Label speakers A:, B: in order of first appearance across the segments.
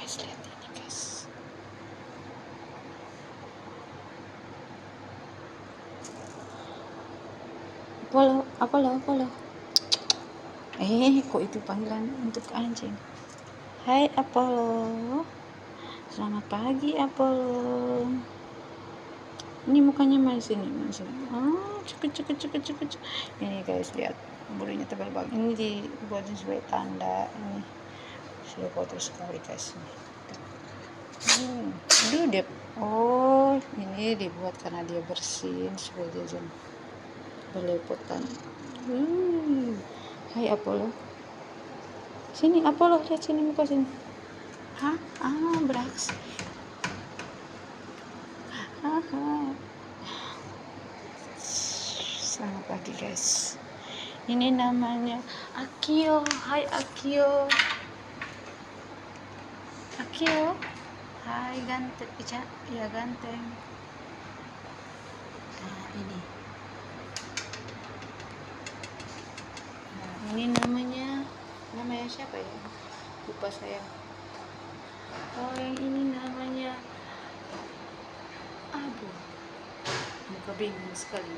A: guys, lihat ini guys. Apollo. Kok itu panggilan untuk anjing? Hai Apollo. Selamat pagi Apollo. Ini mukanya masih sini. Cukup. Ini guys, lihat bulunya tebal banget. Ini dibuatin sebagai tanda. Ini sudah kotor sekali guys. Aduh dia. Oh, ini dibuat karena dia bersin supaya dia jangan belepotan. Hai Apollo. Sini Apollo, lihat sini muka sini. Hah? Beraksi. Selamat pagi guys. Ini namanya Akio. Hai Akio. Hai ganteng. Ya ganteng. Nah ini. Ini namanya siapa ya? Lupa saya. Oh, yang ini namanya aduh, muka bingung sekali.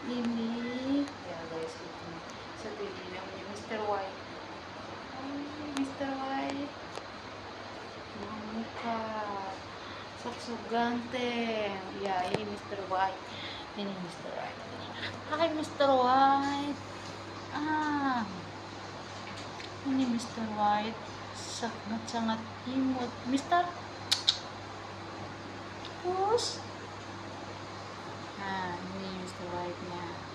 A: Ini ya guys, itu satu ini namanya Mr. White. Mr. White muka sok ganteng ya. Ini Mr. White. Hai Mr. White. Ini Mr. White sangat imut. Mister Pus. Nah, ini Mr. White nya.